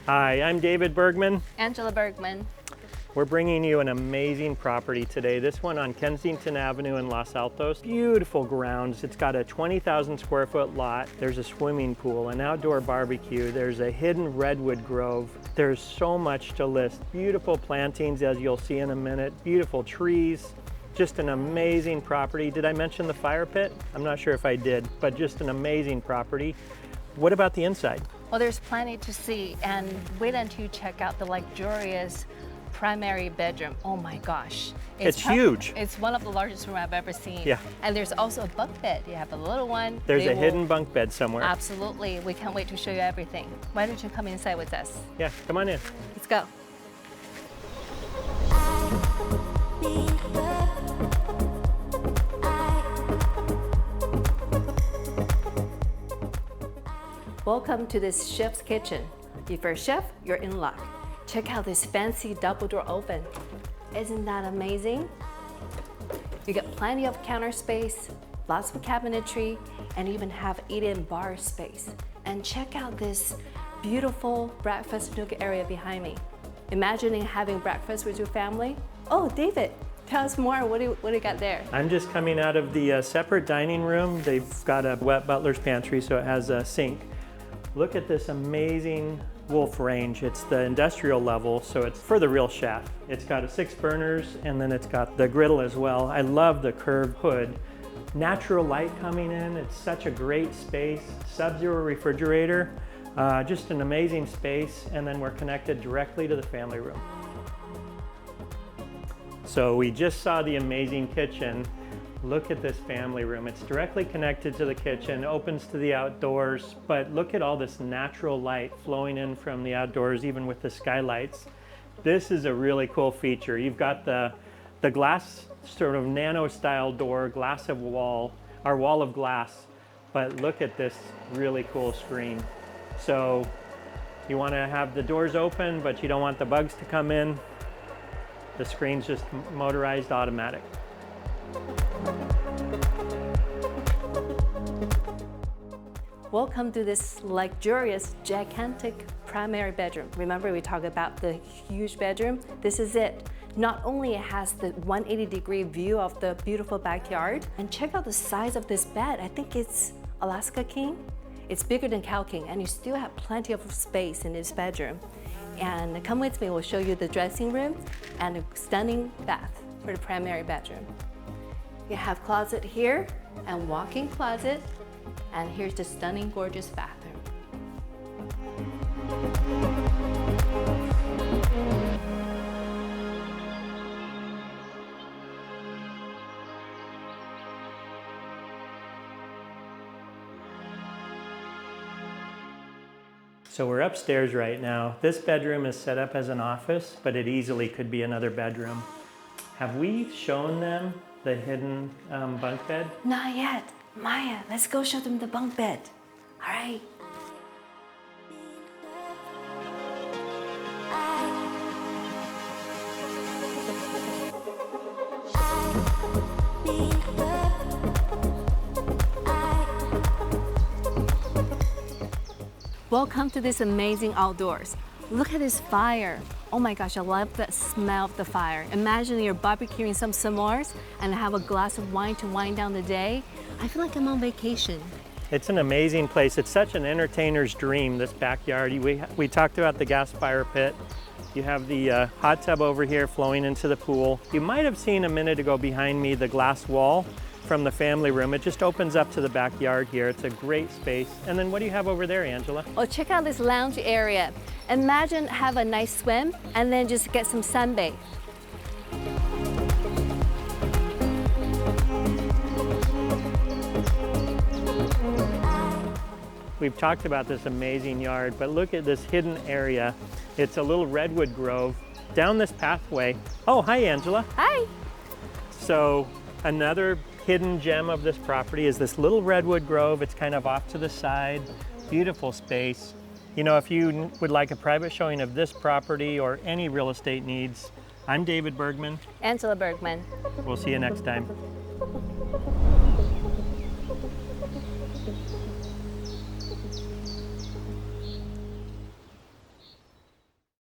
Hi, I'm David Bergman. Angela Bergman. We're bringing you an amazing property today. This one on Kensington Avenue in Los Altos. Beautiful grounds. It's got a 20,000 square foot lot. There's a swimming pool, an outdoor barbecue. There's a hidden redwood grove. There's so much to list. Beautiful plantings, as you'll see in a minute. Beautiful trees. Just an amazing property. Did I mention the fire pit? I'm not sure if I did, but just an amazing property. What about the inside? Well, there's plenty to see, and wait until you check out the luxurious primary bedroom. Oh my gosh. It's huge. It's one of the largest rooms I've ever seen. Yeah. And there's also a bunk bed. You have a little one. There's a hidden bunk bed somewhere. Absolutely. We can't wait to show you everything. Why don't you come inside with us? Yeah, come on in. Let's go. Welcome to this chef's kitchen. If you're a chef, you're in luck. Check out this fancy double door oven. Isn't that amazing? You get plenty of counter space, lots of cabinetry, and even have eat-in bar space. And check out this beautiful breakfast nook area behind me. Imagining having breakfast with your family. Oh, David, tell us more. What do you got there? I'm just coming out of the separate dining room. They've got a wet butler's pantry, so it has a sink. Look at this amazing wolf range. It's the industrial level, so it's for the real chef. It's got 6 burners, and then it's got the griddle as well. I love the curved hood. Natural light coming in. It's such a great space. Sub-zero refrigerator. Just an amazing space, and then we're connected directly to the family room. So we just saw the amazing kitchen. Look at this family room. It's directly connected to the kitchen, opens to the outdoors, but look at all this natural light flowing in from the outdoors, even with the skylights. This is a really cool feature. You've got the glass sort of nano style door, glass of wall, our wall of glass, but look at this really cool screen. So you want to have the doors open, but you don't want the bugs to come in. The screen's just motorized automatic. Welcome to this luxurious, gigantic primary bedroom. Remember we talked about the huge bedroom? This is it. Not only it has the 180-degree view of the beautiful backyard, and check out the size of this bed. I think it's Alaska King. It's bigger than Cow King, and you still have plenty of space in this bedroom. And come with me, we'll show you the dressing room and a stunning bath for the primary bedroom. You have closet here and walk-in closet, and here's the stunning, gorgeous bathroom. So we're upstairs right now. This bedroom is set up as an office, but it easily could be another bedroom. Have we shown them the hidden bunk bed? Not yet. Maya, let's go show them the bunk bed. All right. Welcome to this amazing outdoors. Look at this fire. Oh my gosh, I love the smell of the fire. Imagine you're barbecuing some s'mores and have a glass of wine to wind down the day. I feel like I'm on vacation. It's an amazing place. It's such an entertainer's dream, this backyard. We talked about the gas fire pit. You have the hot tub over here flowing into the pool. You might have seen a minute ago behind me the glass wall from the family room. It just opens up to the backyard here. It's a great space. And then what do you have over there, Angela? Oh, check out this lounge area. Imagine have a nice swim and then just get some sunbathe. We've talked about this amazing yard, but look at this hidden area. It's a little redwood grove. Down this pathway. Oh, hi, Angela. Hi. So another hidden gem of this property is this little redwood grove. It's kind of off to the side. Beautiful space. You know, if you would like a private showing of this property or any real estate needs, I'm David Bergman. Angela Bergman. We'll see you next time.